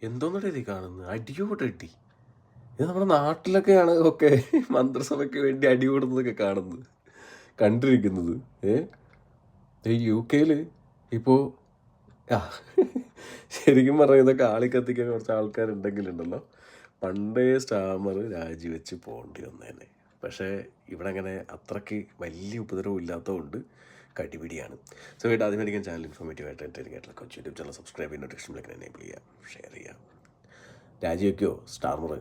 എന്തോന്നിട്ട് ഇത് കാണുന്നത്? അടിയോട് അടി. ഇത് നമ്മുടെ നാട്ടിലൊക്കെയാണ് ഒക്കെ മന്ത്രിസഭയ്ക്ക് വേണ്ടി അടികൂടുന്നതൊക്കെ കാണുന്നത്, കണ്ടിരിക്കുന്നത്. ഈ UK ഇപ്പോൾ ആ ശരിക്കും പറഞ്ഞാൽ ഇതൊക്കെ ആളിക്കത്തിക്കാൻ കുറച്ച് ആൾക്കാരുണ്ടെങ്കിലുണ്ടല്ലോ, പണ്ടേ സ്റ്റാമർ രാജിവെച്ച് പോകേണ്ടി വന്നേനെ. പക്ഷേ ഇവിടെ അങ്ങനെ അത്രയ്ക്ക് വലിയ ഉപദ്രവം ഇല്ലാത്തതുകൊണ്ട് കടിപിടിയാണ്. സോ വീട്ടിൽ ആദ്യം മേടിക്കാൻ ചാനൽ ഇൻഫോർമേറ്റീവ് ആയിട്ട് കേട്ടിട്ടുള്ള കൊച്ചു യൂട്യൂബ് ചാനൽ സബ്സ്ക്രൈബ് ചെയ്യുന്ന നോട്ടിഫിക്കേഷൻ എനേബിൾ ചെയ്യുക, ഷെയർ ചെയ്യുക. രാജിവെക്കുമോ സ്റ്റാമർ?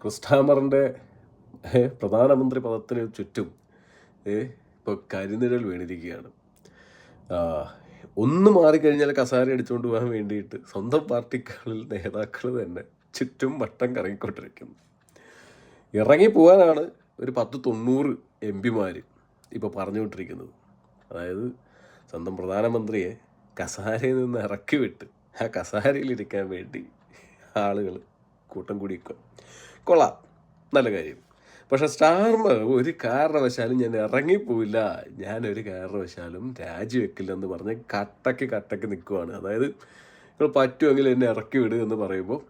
ക്രിസ്റ്റാമറിൻ്റെ പ്രധാനമന്ത്രി പദത്തിന് ചുറ്റും ഇപ്പോൾ കരിനിഴൽ വീണിരിക്കുകയാണ്. ഒന്ന് മാറിക്കഴിഞ്ഞാൽ കസാര അടിച്ചുകൊണ്ട് പോകാൻ വേണ്ടിയിട്ട് സ്വന്തം പാർട്ടികളിൽ നേതാക്കൾ തന്നെ ചുറ്റും വട്ടം കറങ്ങിക്കൊണ്ടിരിക്കുന്നു. ഇറങ്ങിപ്പോവാനാണ് ഒരു 10-90 MP ഇപ്പോൾ പറഞ്ഞുകൊണ്ടിരിക്കുന്നത്. അതായത് സ്വന്തം പ്രധാനമന്ത്രിയെ കസാരയിൽ നിന്ന് ഇറക്കി വിട്ട് ആ കസാരയിലിരിക്കാൻ വേണ്ടി ആളുകൾ കൂട്ടം കൂടിക്കുക. കൊള്ളാം, നല്ല കാര്യം. പക്ഷെ സ്റ്റാർമർ ഒരു കാരണവശാലും ഞാൻ ഇറങ്ങിപ്പോയില്ല, ഞാനൊരു കാരണവശാലും രാജിവെക്കില്ലെന്ന് പറഞ്ഞ് കട്ടക്ക് നിൽക്കുവാണ്. അതായത് നിങ്ങൾ പറ്റുമെങ്കിൽ എന്നെ ഇറക്കി വിടുക എന്ന് പറയുമ്പോൾ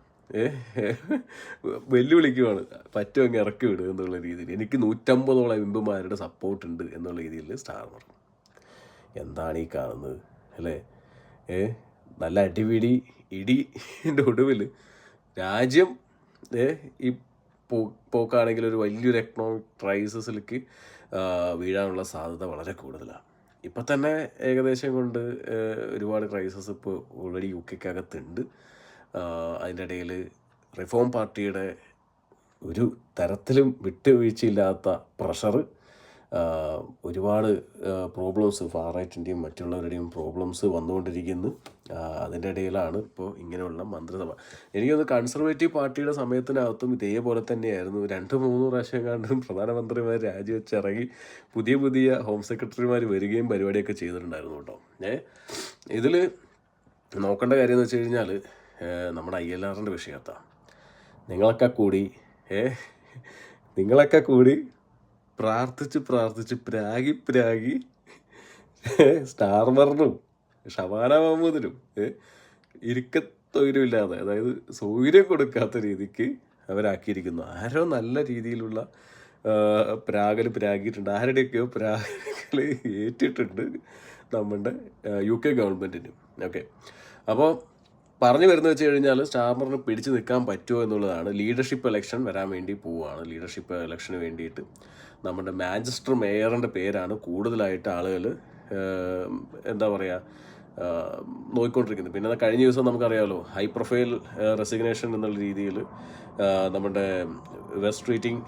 വെല്ലുവിളിക്കുവാണ്, പറ്റുമെങ്കിൽ ഇറക്കി വിടുക എന്നുള്ള രീതിയിൽ. എനിക്ക് 150ഓളം MP സപ്പോർട്ടുണ്ട് എന്നുള്ള രീതിയിൽ സ്റ്റാർമർ. എന്താണ് ഈ കാണുന്നത് അല്ലേ? നല്ല അടിപിടി ഇടിൻ്റെ ഒടുവിൽ രാജ്യം ഈ പോക്കാണെങ്കിൽ ഒരു വലിയൊരു എക്കണോമിക് ക്രൈസിസിലേക്ക് വീഴാനുള്ള സാധ്യത വളരെ കൂടുതലാണ്. ഇപ്പം തന്നെ ഏകദേശം കൊണ്ട് ഒരുപാട് ക്രൈസിസ് ഇപ്പോൾ ഓൾറെഡി UK അതിൻ്റെ ഇടയിൽ റിഫോം പാർട്ടിയുടെ ഒരു തരത്തിലും വിട്ടുവീഴ്ചയില്ലാത്ത പ്രഷർ, ഒരുപാട് പ്രോബ്ലംസ്, ഫാർ റൈറ്റിൻ്റെയും മറ്റുള്ളവരുടെയും പ്രോബ്ലംസ് വന്നുകൊണ്ടിരിക്കുന്നു. അതിൻ്റെ ഇടയിലാണ് ഇപ്പോൾ ഇങ്ങനെയുള്ള മന്ത്രിസഭ. എനിക്കൊന്ന് കൺസർവേറ്റീവ് പാർട്ടിയുടെ സമയത്തിനകത്തും ഇതേപോലെ തന്നെയായിരുന്നു. 2-3 പ്രാവശ്യം കണ്ടും പ്രധാനമന്ത്രിമാർ രാജിവെച്ചിറങ്ങി പുതിയ ഹോം സെക്രട്ടറിമാർ വരികയും പരിപാടിയൊക്കെ ചെയ്തിട്ടുണ്ടായിരുന്നു കേട്ടോ. ഇതിൽ നോക്കേണ്ട കാര്യം എന്ന് വെച്ച് കഴിഞ്ഞാൽ നമ്മുടെ ILRൻ്റെ വിഷയത്താണ്. നിങ്ങളൊക്കെ കൂടി പ്രാർത്ഥിച്ച് പ്രാഗി സ്റ്റാർമറിനും ഷബാന മഹമ്മൂദിനും ഇരിക്കത്തൊയിലുമില്ലാതെ, അതായത് സൗകര്യം കൊടുക്കാത്ത രീതിക്ക് അവരാക്കിയിരിക്കുന്നു. ആരോ നല്ല രീതിയിലുള്ള പ്രാഗിയിട്ടുണ്ട്, ആരുടെയൊക്കെയോ പ്രാഗൽ ഏറ്റിട്ടുണ്ട് നമ്മുടെ UK ഗവൺമെൻറ്റിനും. ഓക്കെ, അപ്പോൾ പറഞ്ഞു വരുന്നത് വെച്ച് കഴിഞ്ഞാൽ സ്റ്റാർമറിന് പിടിച്ചു നിൽക്കാൻ പറ്റുമോ എന്നുള്ളതാണ്. ലീഡർഷിപ്പ് ഇലക്ഷൻ വരാൻ വേണ്ടി പോവുകയാണ്. ലീഡർഷിപ്പ് ഇലക്ഷന് വേണ്ടിയിട്ട് നമ്മുടെ മാഞ്ചസ്റ്റർ മേയറിൻ്റെ പേരാണ് കൂടുതലായിട്ട് ആളുകൾ എന്താ പറയുക നോക്കിക്കൊണ്ടിരിക്കുന്നത്. പിന്നെ കഴിഞ്ഞ ദിവസം നമുക്കറിയാമല്ലോ, ഹൈ പ്രൊഫൈൽ റെസിഗ്നേഷൻ എന്നുള്ള രീതിയിൽ നമ്മുടെ വെസ്റ്റ് റീറ്റിംഗ്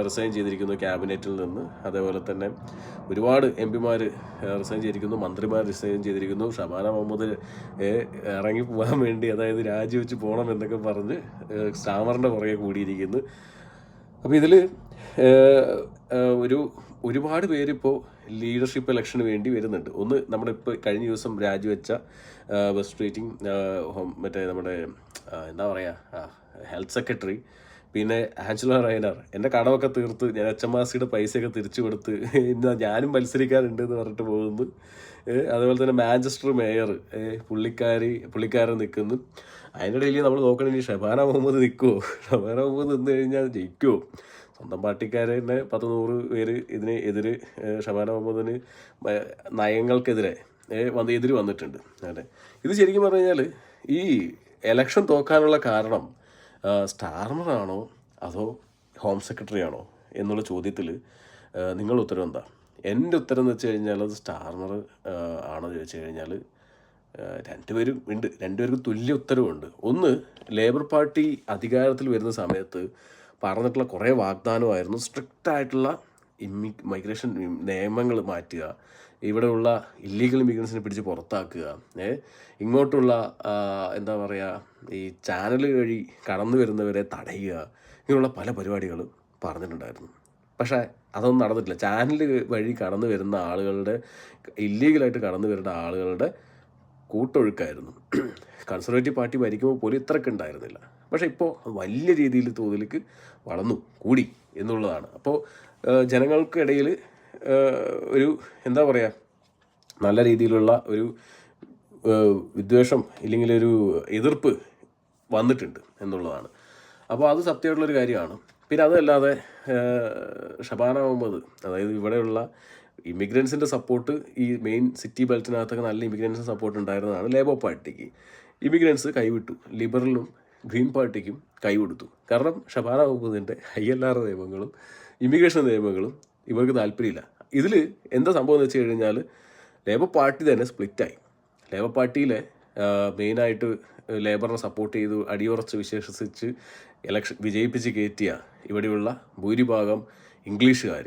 റിസൈൻ ചെയ്തിരിക്കുന്നു ക്യാബിനറ്റിൽ നിന്ന്. അതേപോലെ തന്നെ ഒരുപാട് MP റിസൈൻ ചെയ്തിരിക്കുന്നു, മന്ത്രിമാർ റിസൈൻ ചെയ്തിരിക്കുന്നു. ഷബാന മഹമ്മൂദ് ഇറങ്ങി പോകാൻ വേണ്ടി, അതായത് രാജിവെച്ച് പോകണം എന്നൊക്കെ പറഞ്ഞ് സ്റ്റാമറിൻ്റെ പുറകെ കൂടിയിരിക്കുന്നു. അപ്പോൾ ഇതിൽ ഒരുപാട് പേരിപ്പോൾ ലീഡർഷിപ്പ് ഇലക്ഷന് വേണ്ടി വരുന്നുണ്ട്. ഒന്ന് നമ്മുടെ ഇപ്പോൾ കഴിഞ്ഞ ദിവസം രാജിവെച്ച വെസ്റ്റ് റീറ്റിംഗ് മറ്റേ നമ്മുടെ എന്താ പറയുക ഹെൽത്ത് സെക്രട്ടറി, പിന്നെ ആഞ്ചലോ റൈനർ. എൻ്റെ കടമൊക്കെ തീർത്ത് ഞാൻ HMRCയുടെ പൈസയൊക്കെ തിരിച്ചു കൊടുത്ത് ഇന്ന് ഞാനും മത്സരിക്കാറുണ്ട് എന്ന് പറഞ്ഞിട്ട് പോകുന്നു. അതുപോലെ തന്നെ മാഞ്ചസ്റ്റർ മേയർ പുള്ളിക്കാരൻ നിൽക്കുന്നു. അതിൻ്റെ ഇടയിൽ നമ്മൾ നോക്കണമെങ്കിൽ ഷബാന മുഹമ്മദ് നിൽക്കുമോ? ഷബാന മുഹമ്മദ് നിന്ന് കഴിഞ്ഞാൽ ജയിക്കുമോ? സ്വന്തം പാർട്ടിക്കാരെ തന്നെ 10-100 പേര് ഇതിനെതിരെ ഷബാന മുഹമ്മദിന് നയങ്ങൾക്കെതിരെ എതിര് വന്നിട്ടുണ്ട്. അതെ, ഇത് ശരിക്കും പറഞ്ഞു കഴിഞ്ഞാൽ ഈ എലക്ഷൻ തോക്കാനുള്ള കാരണം സ്റ്റാർമറാണോ അതോ ഹോം സെക്രട്ടറി ആണോ എന്നുള്ള ചോദ്യത്തിൽ നിങ്ങളുടെ ഉത്തരം എന്താ? എൻ്റെ ഉത്തരം എന്ന് വെച്ച് കഴിഞ്ഞാൽ അത് സ്റ്റാർമർ ആണോ ചോദിച്ചു കഴിഞ്ഞാൽ രണ്ടുപേർക്കും തുല്യ ഉത്തരവുണ്ട്. ഒന്ന്, ലേബർ പാർട്ടി അധികാരത്തിൽ വരുന്ന സമയത്ത് പറഞ്ഞിട്ടുള്ള കുറേ വാഗ്ദാനമായിരുന്നു. സ്ട്രിക്റ്റായിട്ടുള്ള മൈഗ്രേഷൻ നിയമങ്ങൾ മാറ്റുക, ഇവിടെയുള്ള ഇല്ലീഗൽ ഇമിഗ്രൻസിനെ പിടിച്ച് പുറത്താക്കുക, ഇങ്ങോട്ടുള്ള എന്താ പറയുക ഈ ചാനൽ വഴി കടന്നു വരുന്നവരെ തടയുക, ഇങ്ങനെയുള്ള പല പരിപാടികൾ പറഞ്ഞിട്ടുണ്ടായിരുന്നു. പക്ഷേ അതൊന്നും നടന്നിട്ടില്ല. ചാനൽ വഴി കടന്നു വരുന്ന ആളുകളുടെ, ഇല്ലീഗലായിട്ട് കടന്നു വരുന്ന ആളുകളുടെ കൂട്ടൊഴുക്കായിരുന്നു. കൺസർവേറ്റീവ് പാർട്ടി ഭരിക്കുമ്പോൾ പോലും ഇത്രയ്ക്ക് ഉണ്ടായിരുന്നില്ല. പക്ഷേ ഇപ്പോൾ വലിയ രീതിയിൽ തോതിലേക്ക് വളർന്നു കൂടി എന്നുള്ളതാണ്. അപ്പോൾ ജനങ്ങൾക്കിടയിൽ ഒരു എന്താ പറയുക നല്ല രീതിയിലുള്ള ഒരു വിദ്വേഷം ഇല്ലെങ്കിൽ ഒരു എതിർപ്പ് വന്നിട്ടുണ്ട് എന്നുള്ളതാണ്. അപ്പോൾ അത് സത്യമായിട്ടുള്ളൊരു കാര്യമാണ്. പിന്നെ അതല്ലാതെ ഷബാന മുഹമ്മദ്, അതായത് ഇവിടെയുള്ള ഇമിഗ്രൻസിൻ്റെ സപ്പോർട്ട് ഈ മെയിൻ സിറ്റി ബെൽറ്റിനകത്തൊക്കെ നല്ല ഇമിഗ്രൻസിന് സപ്പോർട്ട് ഉണ്ടായിരുന്നതാണ് ലേബർ പാർട്ടിക്ക്. ഇമിഗ്രൻസ് കൈവിട്ടു, ലിബറലും ഗ്രീൻ പാർട്ടിക്കും കൈവിടുത്തു. കാരണം ഷബാന മുഹമ്മദിൻ്റെ ILR നിയമങ്ങളും ഇമിഗ്രേഷൻ നിയമങ്ങളും ഇവർക്ക് താല്പര്യമില്ല. ഇതിൽ എന്താ സംഭവം എന്ന് വെച്ച് കഴിഞ്ഞാൽ ലേബർ പാർട്ടി തന്നെ സ്പ്ലിറ്റായി. ലേബർ പാർട്ടിയിലെ മെയിനായിട്ട് ലേബറിനെ സപ്പോർട്ട് ചെയ്തു അടിയുറച്ച് വിശ്വസിച്ച് ഇലക്ഷൻ വിജയിപ്പിച്ച് കയറ്റിയ ഇവിടെയുള്ള ഭൂരിഭാഗം ഇംഗ്ലീഷുകാർ,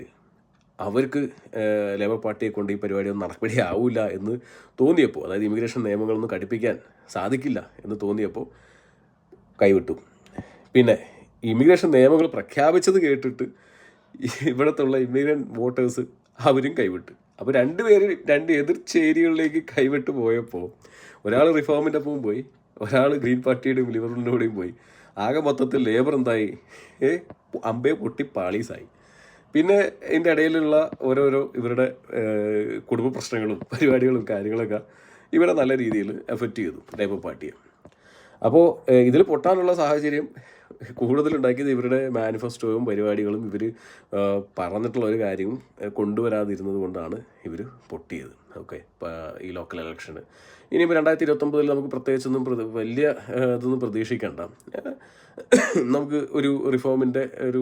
അവർക്ക് ലേബർ പാർട്ടിയെ കൊണ്ട് ഈ പരിപാടിയൊന്നും നടപടിയാവില്ല എന്ന് തോന്നിയപ്പോൾ, അതായത് ഇമിഗ്രേഷൻ നിയമങ്ങളൊന്നും കടുപ്പിക്കാൻ സാധിക്കില്ല എന്ന് തോന്നിയപ്പോൾ കൈവിട്ടു. പിന്നെ ഇമിഗ്രേഷൻ നിയമങ്ങൾ പ്രഖ്യാപിച്ചത് കേട്ടിട്ട് ഇവിടത്തുള്ള ഇമിഗ്രൻ്റ് വോട്ടേഴ്സ് അവരും കൈവിട്ടു. അപ്പോൾ രണ്ട് എതിർ ചേരികളിലേക്ക് കൈവിട്ട് പോയപ്പോൾ ഒരാൾ റിഫോമിൻ്റെ ഒപ്പം പോയി, ഒരാൾ ഗ്രീൻ പാർട്ടിയുടെയും ലിബറലിൻ്റെ കൂടെയും പോയി. ആകെ മൊത്തത്തിൽ ലേബർ എന്തായി, അമ്പേ പൊട്ടി പാളീസായി. പിന്നെ ഇതിൻ്റെ ഇടയിലുള്ള ഓരോരോ ഇവരുടെ കുടുംബ പ്രശ്നങ്ങളും പരിപാടികളും കാര്യങ്ങളൊക്കെ ഇവരെ നല്ല രീതിയിൽ എഫക്റ്റ് ചെയ്തു ലേബർ പാർട്ടിയെ. അപ്പോൾ ഇതിൽ പൊട്ടാനുള്ള സാഹചര്യം കൂടുതലുണ്ടാക്കിയത് ഇവരുടെ മാനിഫെസ്റ്റോയും പരിപാടികളും ഇവർ പറഞ്ഞിട്ടുള്ള ഒരു കാര്യവും കൊണ്ടുവരാതിരുന്നത് കൊണ്ടാണ് ഇവർ പൊട്ടിയത്. ഓക്കെ, ഈ ലോക്കൽ ഇലക്ഷന് ഇനിയിപ്പോൾ 2029 നമുക്ക് പ്രത്യേകിച്ചൊന്നും വലിയ ഇതൊന്നും പ്രതീക്ഷിക്കേണ്ട. നമുക്ക് ഒരു റിഫോമിൻ്റെ ഒരു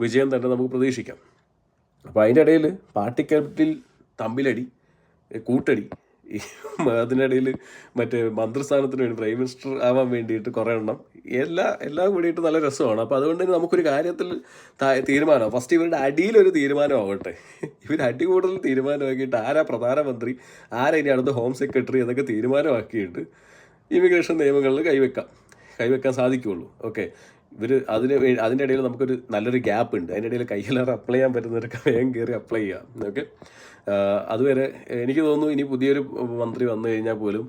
വിജയം തന്നെ നമുക്ക് പ്രതീക്ഷിക്കാം. അപ്പോൾ അതിൻ്റെ ഇടയിൽ പാർട്ടിക്കൽ തമ്മിലടി, കൂട്ടടി, അതിനിടയിൽ മറ്റേ മന്ത്രിസ്ഥാനത്തിന് വേണ്ടി പ്രൈം മിനിസ്റ്റർ ആവാൻ വേണ്ടിയിട്ട് കുറേ എണ്ണം എല്ലാം കൂടിയിട്ട് നല്ല രസമാണ്. അപ്പോൾ അതുകൊണ്ട് തന്നെ നമുക്കൊരു കാര്യത്തിൽ തീരുമാനമാണ്. ഫസ്റ്റ് ഇവരുടെ അടിയിലൊരു തീരുമാനമാവട്ടെ. ഇവർ അടി കൂടുതൽ തീരുമാനമാക്കിയിട്ട് ആരാ പ്രധാനമന്ത്രി, ആരാ ഇനി അടുത്ത ഹോം സെക്രട്ടറി എന്നൊക്കെ തീരുമാനമാക്കിയിട്ട് ഇമിഗ്രേഷൻ നിയമങ്ങളിൽ കൈവെക്കാൻ സാധിക്കുകയുള്ളൂ. ഓക്കെ, ഇവർ അതിൻ്റെ ഇടയിൽ നമുക്കൊരു നല്ലൊരു ഗ്യാപ്പ് ഉണ്ട്. അതിൻ്റെ ഇടയിൽ ILR അപ്ലൈ ചെയ്യാൻ പറ്റുന്നവരൊക്കെ വേഗം കയറി അപ്ലൈ ചെയ്യാം. ഓക്കെ, അതുവരെ എനിക്ക് തോന്നുന്നു ഇനി പുതിയൊരു മന്ത്രി വന്നു കഴിഞ്ഞാൽ പോലും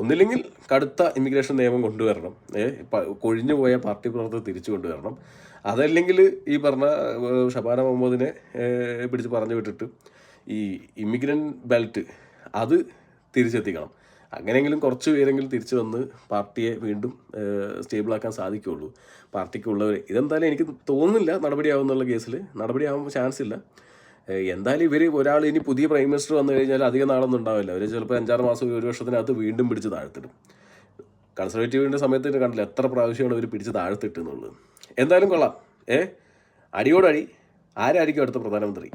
ഒന്നില്ലെങ്കിൽ കടുത്ത ഇമിഗ്രേഷൻ നിയമം കൊണ്ടുവരണം, കൊഴിഞ്ഞു പോയ പാർട്ടി പ്രവർത്തകർ തിരിച്ചു കൊണ്ടുവരണം. അതല്ലെങ്കിൽ ഈ പറഞ്ഞ ഷബാന മുഹമ്മദിനെ പിടിച്ച് പറഞ്ഞു വിട്ടിട്ട് ഈ ഇമിഗ്രൻ്റ് ബെൽറ്റ് അത് തിരിച്ചെത്തിക്കണം. അങ്ങനെയെങ്കിലും കുറച്ച് പേരെങ്കിലും തിരിച്ചു വന്ന് പാർട്ടിയെ വീണ്ടും സ്റ്റേബിളാക്കാൻ സാധിക്കുകയുള്ളൂ പാർട്ടിക്കുള്ളവർ. ഇതെന്തായാലും എനിക്ക് തോന്നുന്നില്ല നടപടിയാവുന്നുള്ള കേസിൽ നടപടിയാവാൻ ചാൻസ് ഇല്ല. എന്തായാലും ഒരാൾ ഇനി പുതിയ പ്രൈം മിനിസ്റ്റർ വന്നു കഴിഞ്ഞാൽ അധികം നാളൊന്നും ഉണ്ടാവില്ല. അവർ ചിലപ്പോൾ 5-6 മാസം 1 വർഷത്തിനകത്ത് വീണ്ടും പിടിച്ച് താഴ്ത്തിടും. കൺസർവേറ്റീവിൻ്റെ സമയത്ത് കണ്ടില്ല എത്ര പ്രാവശ്യമാണ് ഇവർ പിടിച്ച് താഴ്ത്തിട്ടെന്നുള്ളത്. എന്തായാലും കൊള്ളാം. അടിയോടടി ആരായിരിക്കും അടുത്ത പ്രധാനമന്ത്രി?